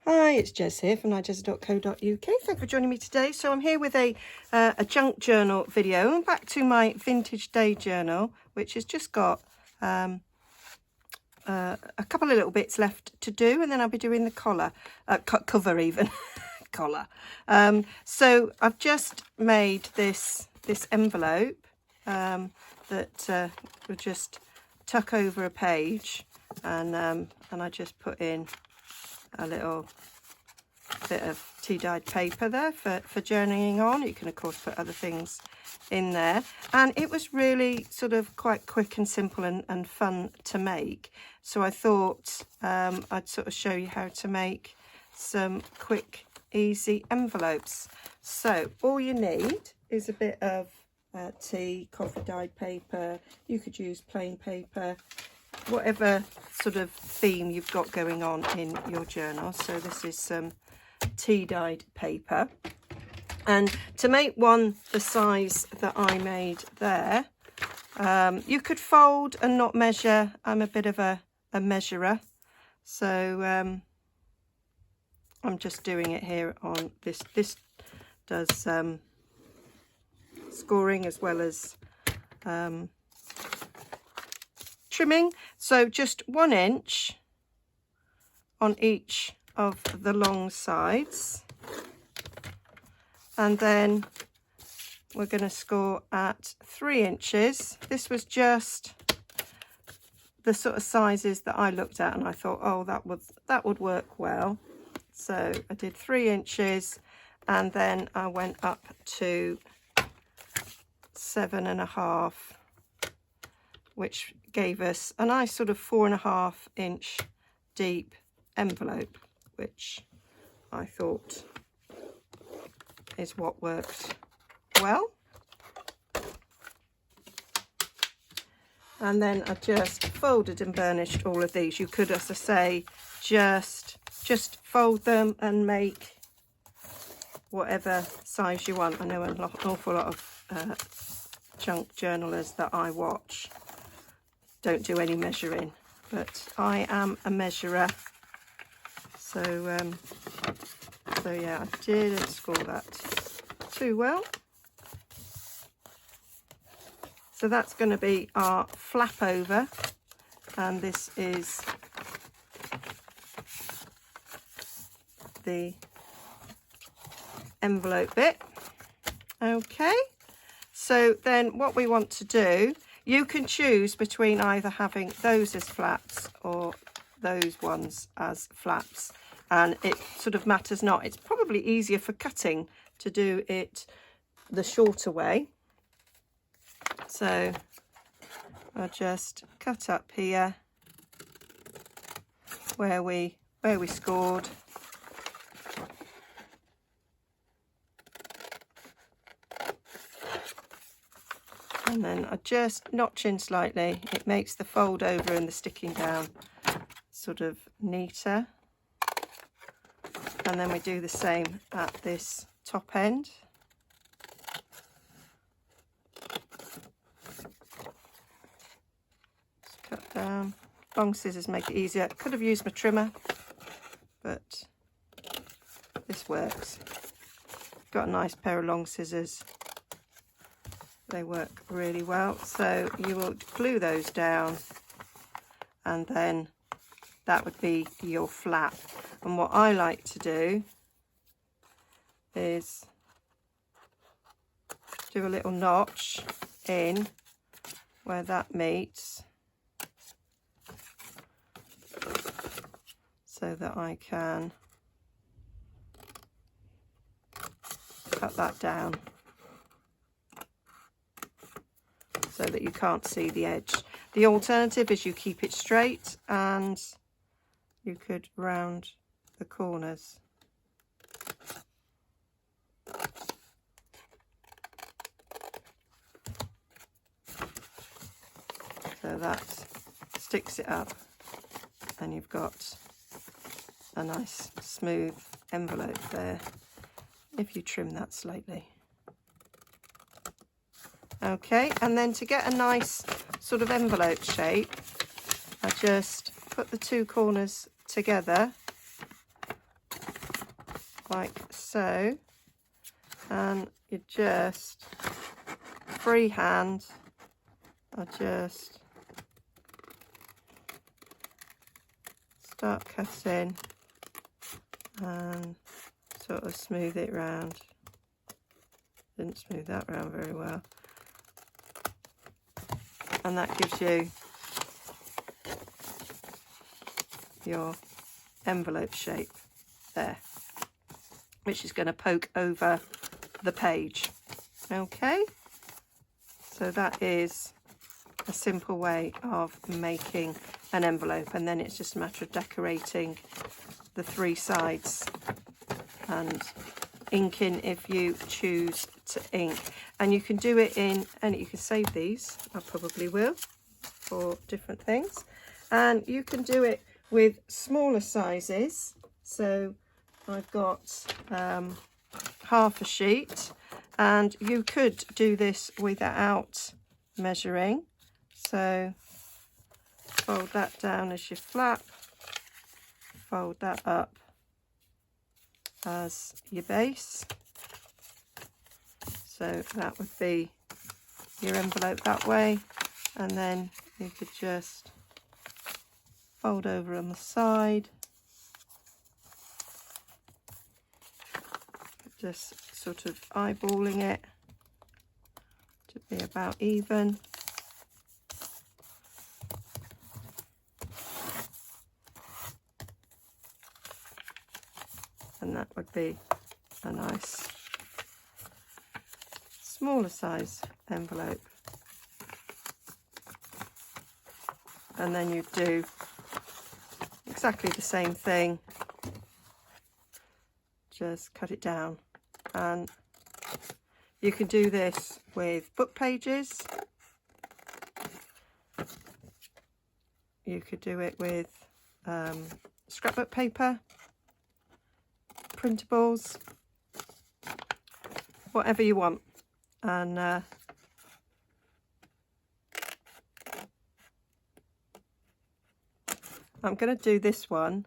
Hi, it's Jez here from Nigezza.co.uk. Thanks for joining me today. So I'm here with a junk journal video, and back to my vintage day journal, which has just got a couple of little bits left to do, and then I'll be doing the collar, cover even, collar. So I've just made this envelope that will just tuck over a page, and I just put in a little bit of tea-dyed paper there for journeying on. You can of course put other things in there, and it was really sort of quite quick and simple and fun to make, so I thought I'd sort of show you how to make some quick easy envelopes. So all you need is a bit of tea, coffee dyed paper. You could use plain paper, whatever sort of theme you've got going on in your journal. So this is some tea dyed paper, and to make one the size that I made there, you could fold and not measure. I'm a bit of a measurer, so I'm just doing it here on this. This does scoring as well as trimming, so just 1 inch on each of the long sides, and then we're going to score at 3 inches. This was just the sort of sizes that I looked at and I thought, oh, that would work well. So I did 3 inches, and then I went up to 7.5, which gave us a nice sort of 4.5 inch deep envelope, which I thought is what worked well. And then I just folded and burnished all of these. You could, as I say, just fold them and make whatever size you want. I know an awful lot of junk journalers that I watch don't do any measuring, but I am a measurer. So yeah, I didn't score that too well. So that's going to be our flap over, and this is the envelope bit. Okay, so then what we want to do, you can choose between either having those as flaps or those ones as flaps, and it sort of matters not. It's probably easier for cutting to do it the shorter way. So I'll just cut up here where we scored, and then I just notch in slightly. It makes the fold over and the sticking down sort of neater. And then we do the same at this top end. Just cut down. Long scissors make it easier. Could have used my trimmer, but this works. Got a nice pair of long scissors. They work really well. So you will glue those down, and then that would be your flap. And what I like to do is do a little notch in where that meets, so that I can cut that down so that you can't see the edge. The alternative is you keep it straight and you could round the corners. So that sticks it up, and you've got a nice smooth envelope there if you trim that slightly. Okay, and then to get a nice sort of envelope shape, I just put the two corners together like so, and you just freehand, I just start cutting and sort of smooth it round. Didn't smooth that round very well. And that gives you your envelope shape there, which is going to poke over the page. Okay, so that is a simple way of making an envelope, and then it's just a matter of decorating the three sides and inking if you choose to ink. And you can do it in, and you can save these, I probably will, for different things. And you can do it with smaller sizes. So I've got half a sheet, and you could do this without measuring. So fold that down as your flap, fold that up as your base. So that would be your envelope that way, and then you could just fold over on the side, just sort of eyeballing it to be about even. And that would be a nice smaller size envelope. And then you do exactly the same thing, just cut it down. And you can do this with book pages, you could do it with scrapbook paper, printables, whatever you want. And I'm going to do this one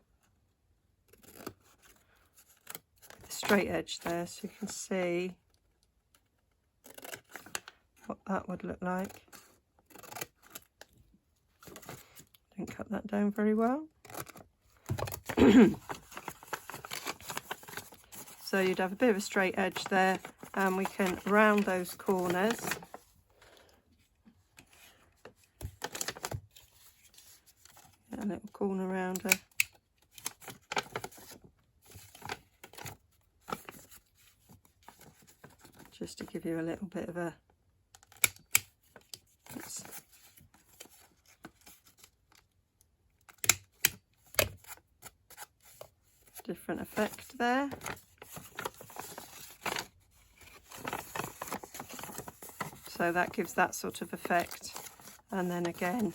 with a straight edge there, so you can see what that would look like. Didn't cut that down very well. So you'd have a bit of a straight edge there, and we can round those corners. Get a little corner rounder. Just to give you a little bit of a different effect there. So that gives that sort of effect. And then again,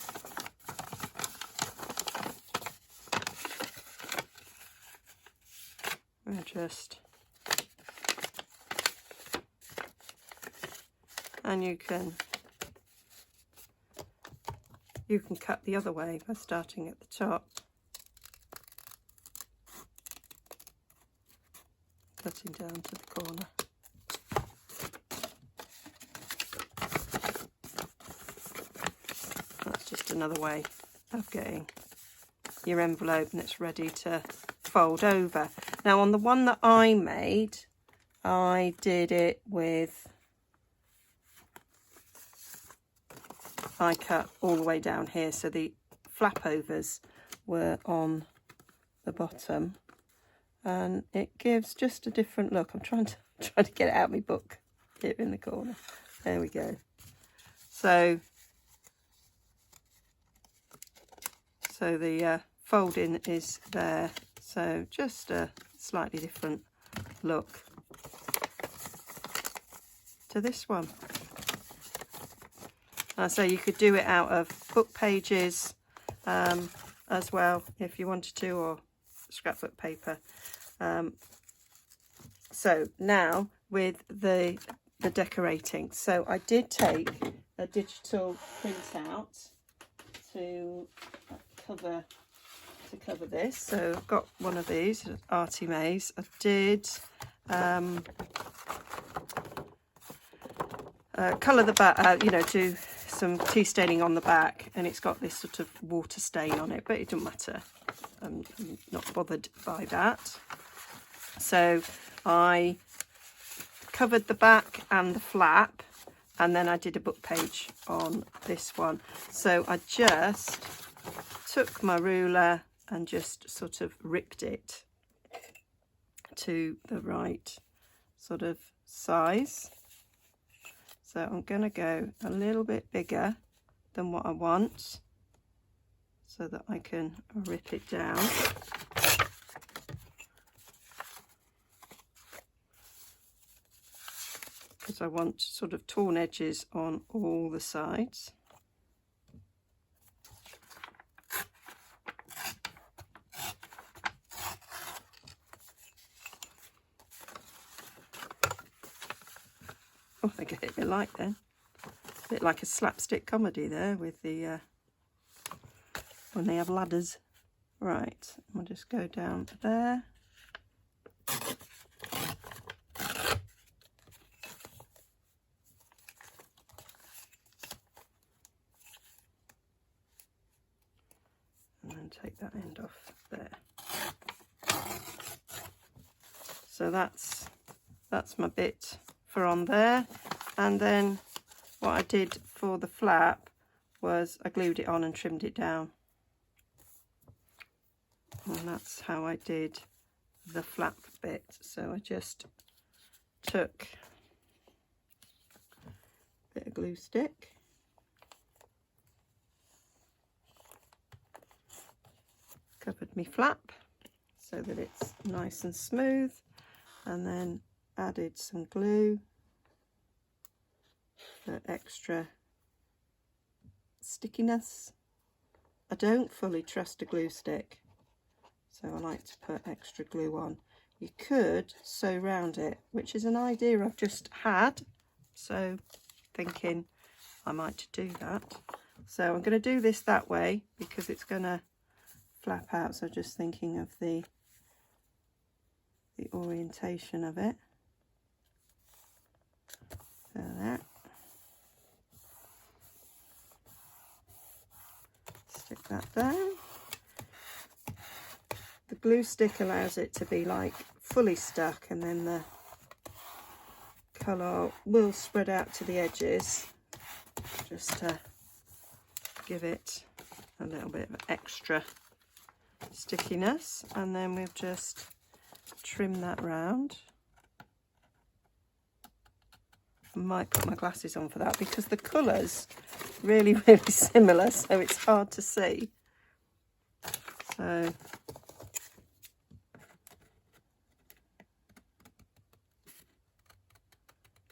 we'll just, and you can cut the other way by starting at the top, cutting down to the corner. That's just another way of getting your envelope, and it's ready to fold over. Now on the one that I made, I did it with, I cut all the way down here, so the flap overs were on the bottom, and it gives just a different look. I'm trying to get it out of my book here in the corner. There we go. So the folding is there, so just a slightly different look to this one. So you could do it out of book pages as well if you wanted to, or scrapbook paper. So now with the decorating, so I did take a digital printout to to cover this. So I've got one of these, Artie Mays. I did colour the back, you know, do some tea staining on the back, and it's got this sort of water stain on it, but it doesn't matter. I'm not bothered by that. So I covered the back and the flap, and then I did a book page on this one. So I just took my ruler and just sort of ripped it to the right sort of size. So I'm going to go a little bit bigger than what I want so that I can rip it down. Because I want sort of torn edges on all the sides. Oh, I think I hit a bit light then. A bit like a slapstick comedy there with the when they have ladders. Right, I'll just go down there. And then take that end off there. So that's my bit for on there. And then what I did for the flap was I glued it on and trimmed it down. And that's how I did the flap bit. So I just took a bit of glue stick, covered my flap so that it's nice and smooth, and then added some glue for extra stickiness. I don't fully trust a glue stick, so I like to put extra glue on. You could sew round it, which is an idea I've just had, so thinking I might do that. So I'm going to do this that way because it's going to flap out, so just thinking of the orientation of it. So there. Stick that down. The glue stick allows it to be like fully stuck, and then the colour will spread out to the edges just to give it a little bit of extra stickiness. And then we'll just trim that round. I might put my glasses on for that because the colours really similar, so it's hard to see. So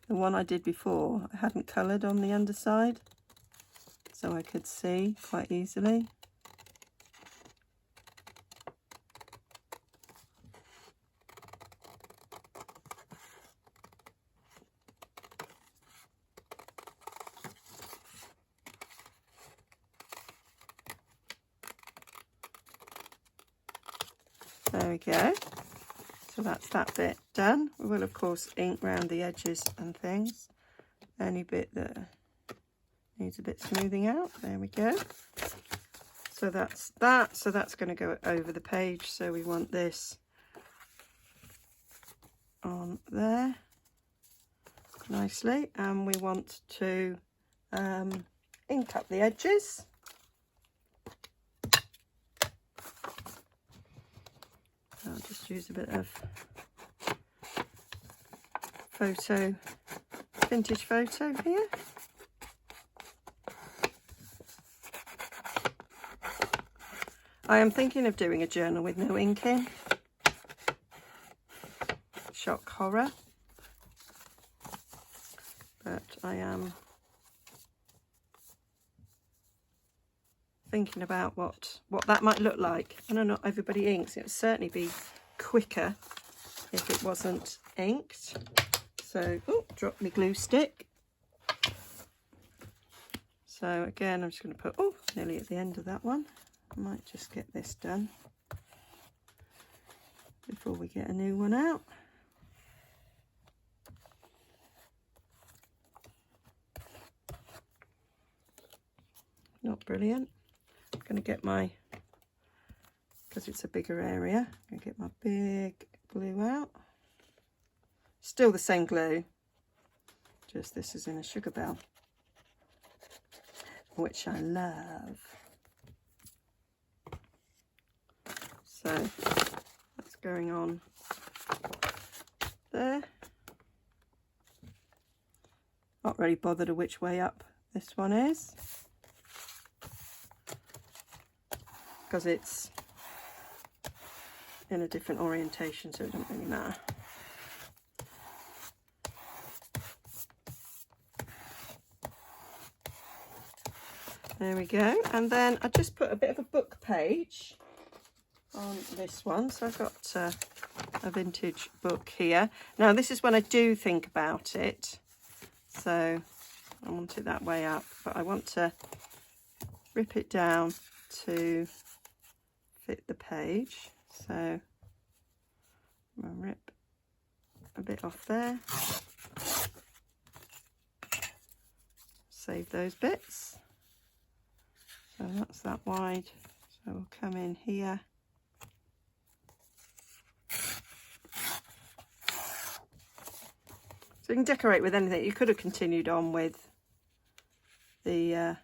the one I did before, I hadn't coloured on the underside, so I could see quite easily. There we go. So that's that bit done. We will of course ink round the edges and things. Any bit that needs a bit smoothing out. There we go. So that's that. So that's going to go over the page. So we want this on there nicely, and we want to ink up the edges. I'll just use a bit of vintage photo here. I am thinking of doing a journal with no ink in. Shock horror. But I am thinking about what that might look like. I know not everybody inks. It would certainly be quicker if it wasn't inked. So, oh, drop my glue stick. So again, I'm just going to put, oh, nearly at the end of that one. I might just get this done. before we get a new one out. Not brilliant. I'm going to get my, because it's a bigger area, I'm going to get my big glue out. Still the same glue, just this is in a sugar bell, which I love. So that's going on there. Not really bothered which way up this one is, because it's in a different orientation, so it doesn't really matter. There we go. And then I just put a bit of a book page on this one. So I've got a vintage book here. Now this is when I do think about it. So I want it that way up, but I want to rip it down to fit the page. So I'm going to rip a bit off there. Save those bits. So that's that wide. So we'll come in here. So you can decorate with anything. You could have continued on with the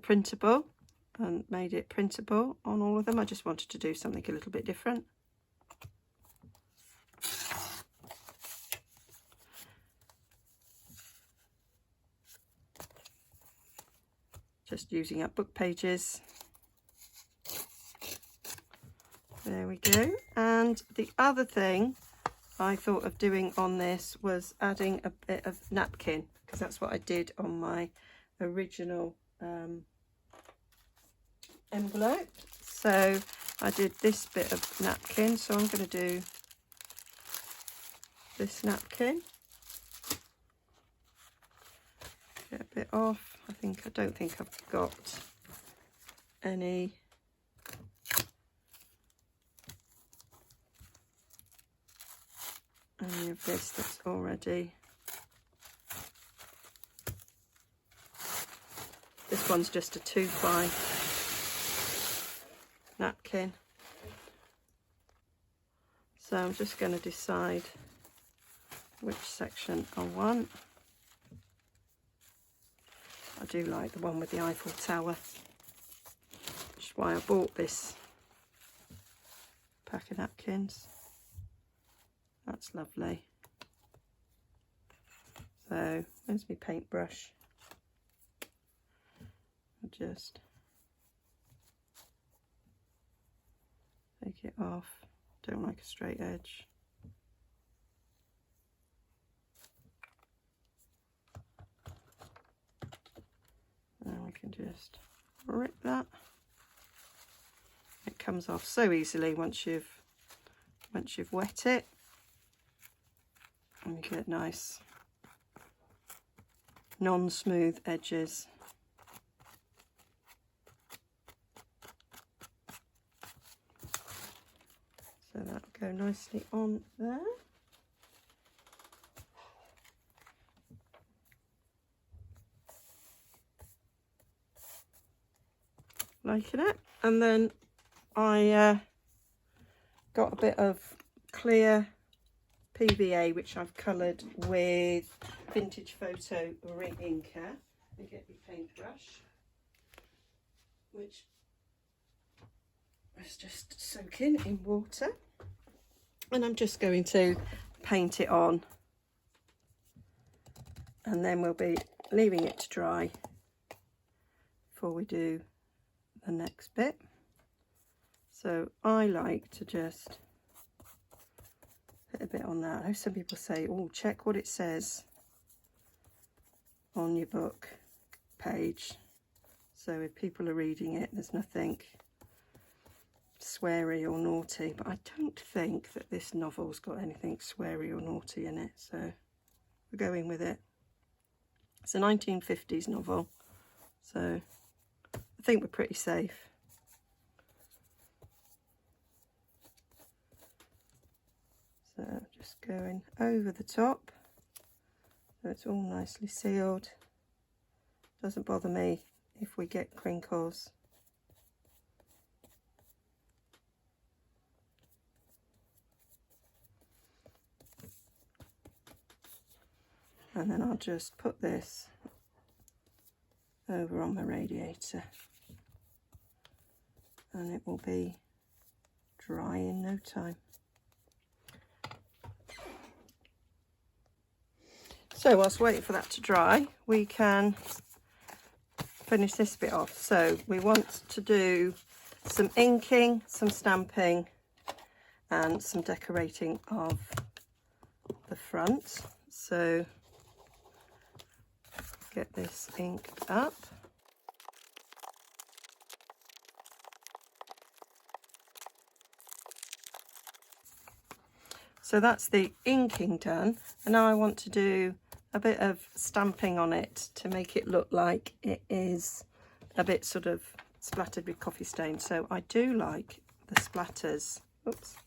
printable and made it printable on all of them. I just wanted to do something a little bit different. Just using up book pages. There we go. And the other thing I thought of doing on this was adding a bit of napkin, because that's what I did on my original envelope. So I did this bit of napkin, so I'm going to do this napkin. Get a bit off. I don't think I've got any of this that's already. This one's just a 2x napkin. So I'm just going to decide which section I want. I do like the one with the Eiffel Tower, which is why I bought this pack of napkins. That's lovely. So where's my paintbrush? I'll just take it off. Don't like a straight edge. And we can just rip that. It comes off so easily once you've wet it, and you get nice non-smooth edges. So that'll go nicely on there. Liking it. And then I got a bit of clear PVA, which I've coloured with Vintage Photo Ring Inker. And get my paintbrush, which is just soaking in water. And I'm just going to paint it on. And then we'll be leaving it to dry before we do the next bit. So I like to just put a bit on that. I know some people say, oh, check what it says on your book page. So if people are reading it, there's nothing sweary or naughty, but I don't think that this novel's got anything sweary or naughty in it, so we're going with it. It's a 1950s novel, so I think we're pretty safe. So just going over the top so it's all nicely sealed. Doesn't bother me if we get crinkles. And then I'll just put this over on the radiator and it will be dry in no time. So whilst waiting for that to dry, we can finish this bit off. So we want to do some inking, some stamping and some decorating of the front. So get this inked up. So that's the inking done, and now I want to do a bit of stamping on it to make it look like it is a bit sort of splattered with coffee stain. So I do like the splatters, oops,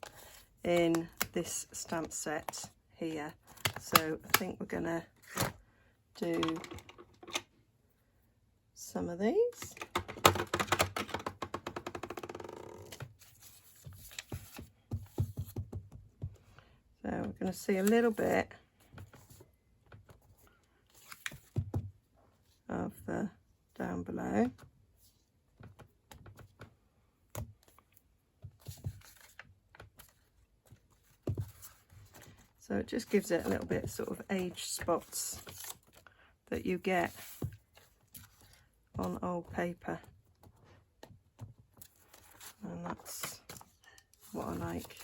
in this stamp set here. So I think we're gonna do some of these. So we're going to see a little bit of the down below. So it just gives it a little bit sort of age spots that you get on old paper. And that's what I like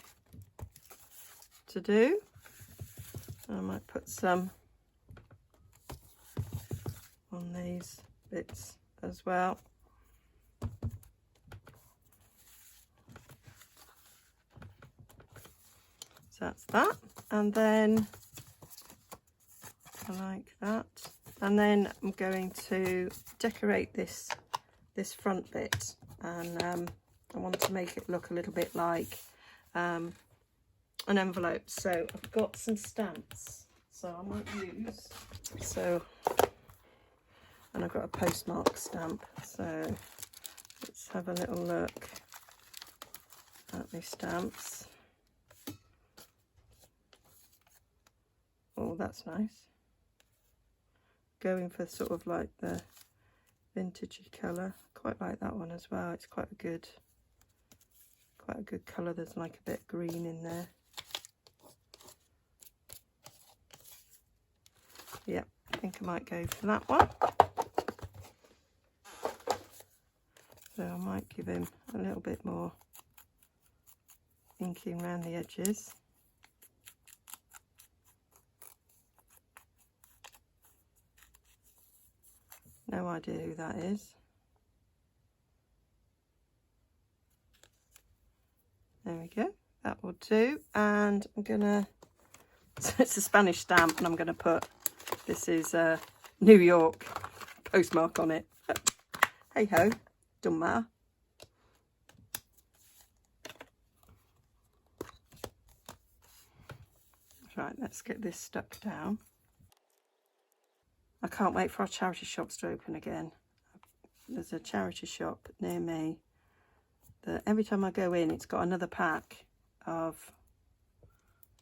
to do. I might put some on these bits as well. So that's that, and then I like that, and then I'm going to decorate this front bit, and I want to make it look a little bit like an envelope. So I've got some stamps, so I might use, and I've got a postmark stamp, so let's have a little look at my stamps. Oh, that's nice. Going for sort of like the vintagey colour. Quite like that one as well. It's quite a good colour. There's like a bit green in there. Yep, I think I might go for that one. So I might give him a little bit more inking around the edges. No idea who that is. There we go, that will do. And I'm gonna, so it's a Spanish stamp, and I'm gonna put, this is a New York postmark on it. Hey ho, don't matter. Right, let's get this stuck down. I can't wait for our charity shops to open again. There's a charity shop near me that every time I go in, it's got another pack of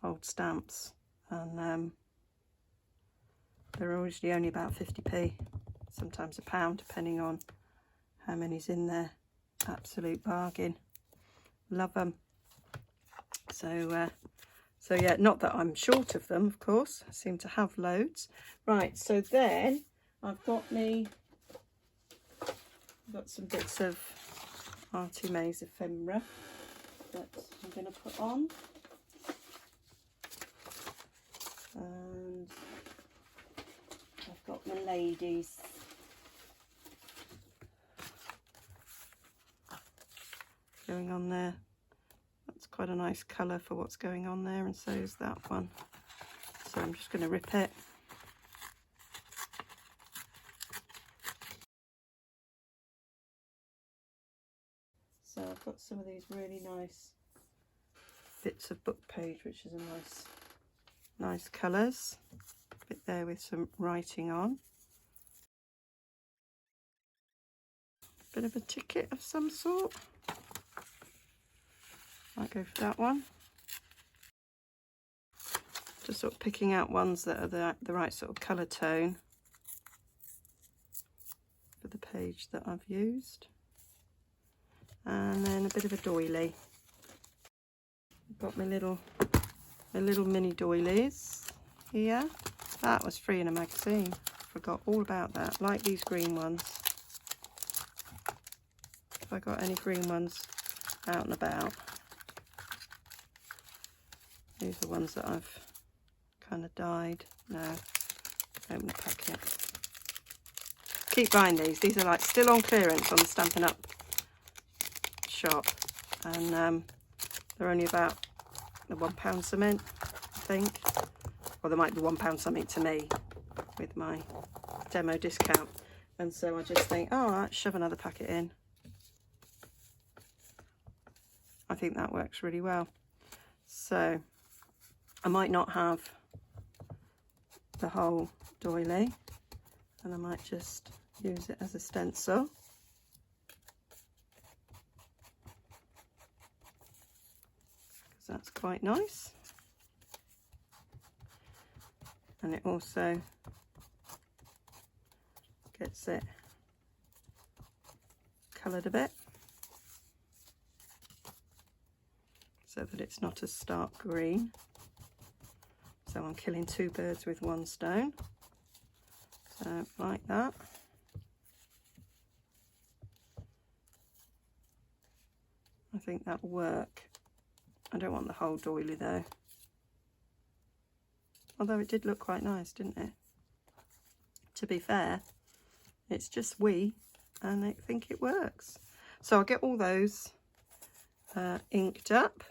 old stamps, and they're usually only about 50p, sometimes £1, depending on how many's in there. Absolute bargain. Love them. So yeah, not that I'm short of them, of course. I seem to have loads. Right, so then I've got some bits of Artie Mae's ephemera that I'm going to put on. And I've got my ladies. Going on there. That's quite a nice colour for what's going on there, and so is that one. So I'm just going to rip it. So I've got some of these really nice bits of book page, which is a nice colours. Bit there with some writing on. Bit of a ticket of some sort. Might go for that one. Just sort of picking out ones that are the right sort of colour tone for the page that I've used. And then a bit of a doily. I've got my little mini doilies here. That was free in a magazine. Forgot all about that. Like these green ones. Have I got any green ones out and about? These are ones that I've kind of dyed. No, open the packet. Keep buying these. These are like still on clearance on the Stampin' Up shop, and they're only about the £1 something, I think. Or there might be £1 something to me with my demo discount. And so I just think, oh, all right, shove another packet in. I think that works really well. So I might not have the whole doily, and I might just use it as a stencil. Because that's quite nice. And it also gets it coloured a bit, so that it's not a stark green. So I'm killing two birds with one stone. So like that. I think that'll work. I don't want the whole doily though. Although it did look quite nice, didn't it? To be fair, it's just wee, and I think it works. So I'll get all those inked up.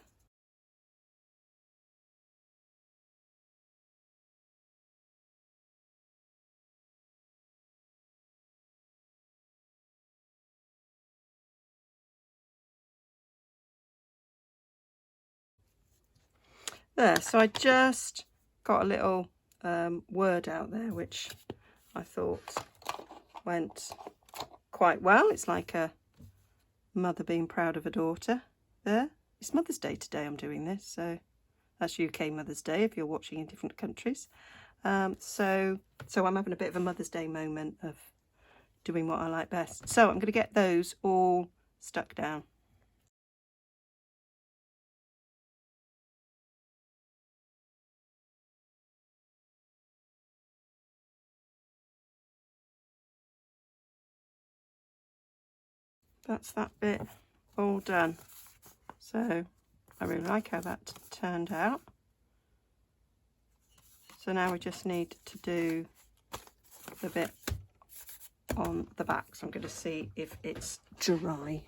There, so I just got a little word out there, which I thought went quite well. It's like a mother being proud of a daughter there. It's Mother's Day today I'm doing this, so that's UK Mother's Day if you're watching in different countries. So I'm having a bit of a Mother's Day moment of doing what I like best. So I'm going to get those all stuck down. That's that bit all done. So I really like how that turned out. So now we just need to do the bit on the back. So I'm going to see if it's dry.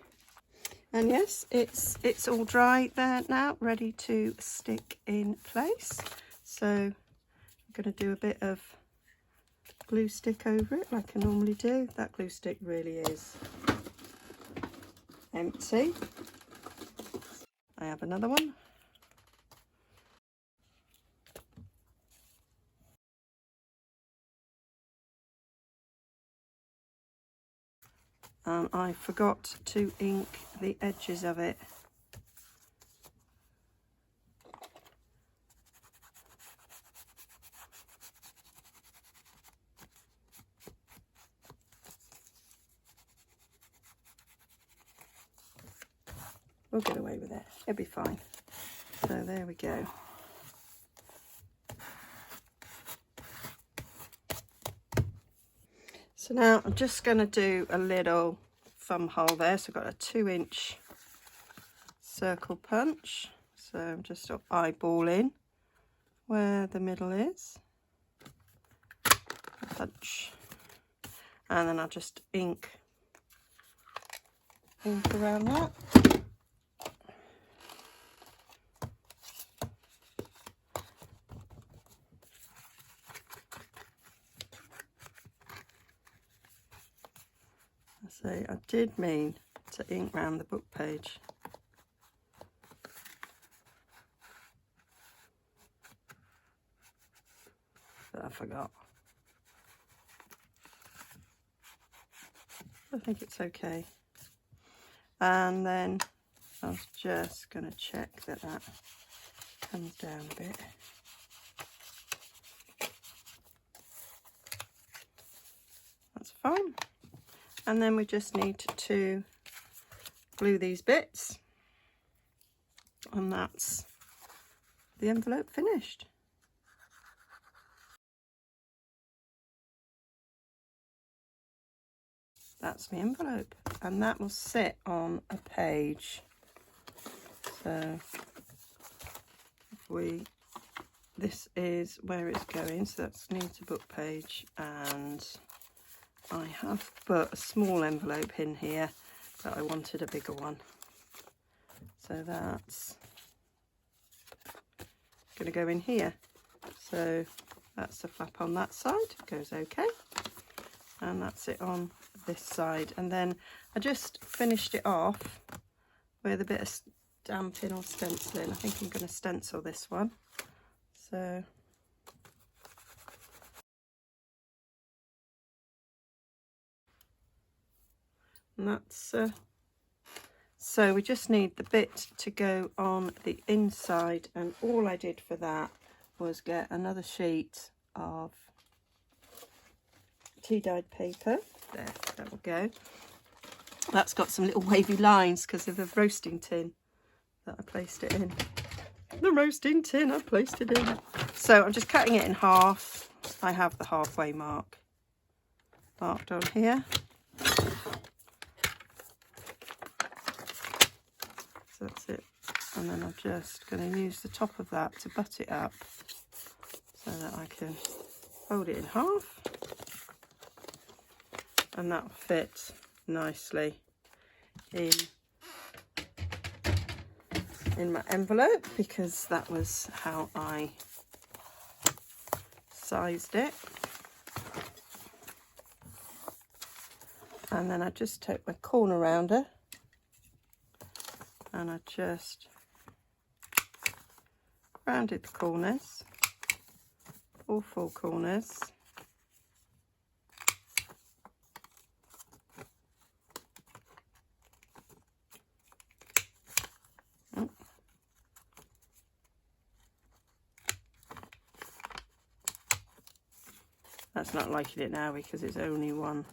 And yes, it's all dry there now, ready to stick in place. So I'm going to do a bit of glue stick over it like I normally do. That glue stick really is empty. I have another one. I forgot to ink the edges of it. We'll get away with it. It'll be fine. So there we go. So now I'm just going to do a little thumb hole there. So I've got a 2-inch circle punch. So I'm just sort of eyeballing where the middle is. Punch. And then I'll just ink around that. So I did mean to ink round the book page. but I forgot. I think it's okay. And then I was just going to check that that comes down a bit. That's fine. And then we just need to glue these bits, and that's the envelope finished. That's my envelope, and that will sit on a page. So if this is where it's going, so that's near to book page, and I have put a small envelope in here, but I wanted a bigger one. So that's going to go in here. So that's the flap on that side, goes okay. And that's it on this side. And then I just finished it off with a bit of stamping or stenciling. I think I'm going to stencil this one. So and that's so we just need the bit to go on the inside, and all I did for that was get another sheet of tea dyed paper. There, that will go. That's got some little wavy lines because of the roasting tin that I placed it in. The roasting tin I placed it in. So I'm just cutting it in half. I have the halfway mark marked on here. So that's it. And then I'm just going to use the top of that to butt it up so that I can fold it in half. And that'll fit nicely in my envelope, because that was how I sized it. And then I just take my corner rounder and I just rounded the corners, all four corners. That's not liking it now because it's only one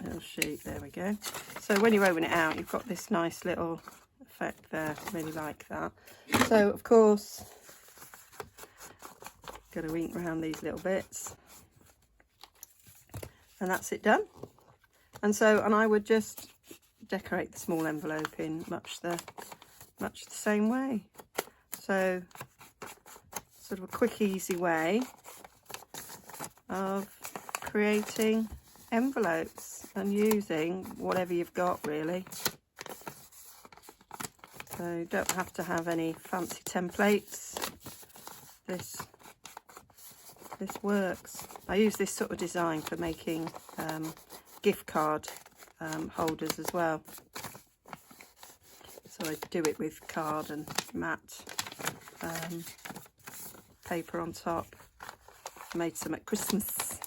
little sheet. There we go. So when you open it out, you've got this nice little effect there. Really like that. So of course, got to ink around these little bits, and that's it done. And I would just decorate the small envelope in much the same way. So sort of a quick, easy way of creating envelopes and using whatever you've got, really. So you don't have to have any fancy templates. This works. I use this sort of design for making gift card holders as well. So I do it with card and matte paper on top. Made some at Christmas.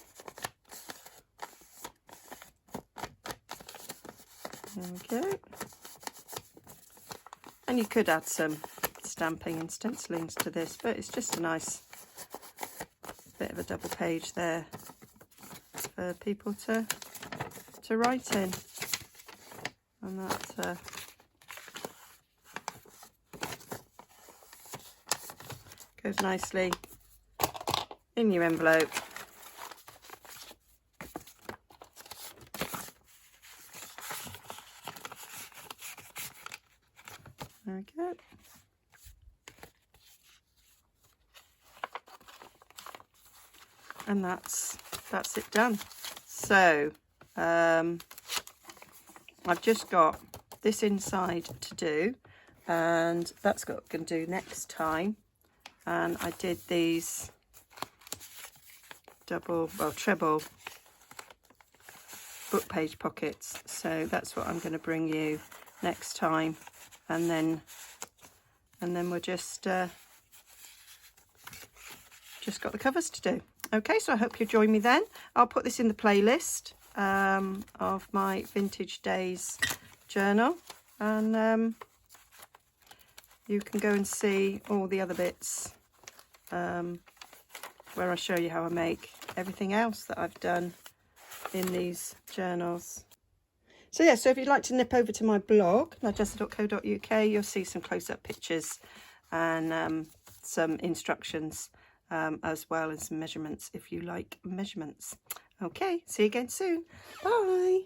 There we go. And you could add some stamping and stencilings to this, but it's just a nice bit of a double page there for people to write in. And that goes nicely in your envelope. There we go. And that's it done. So I've just got this inside to do, and that's what I'm going to do next time. And I did these treble book page pockets, so that's what I'm going to bring you next time. And then we'll just just got the covers to do. Okay, so I hope you'll join me then. I'll put this in the playlist of my Vintage Days journal, and you can go and see all the other bits where I show you how I make everything else that I've done in these journals. So yeah, so if you'd like to nip over to my blog, nigezza.co.uk, you'll see some close-up pictures and some instructions as well as some measurements if you like measurements. Okay, see you again soon. Bye.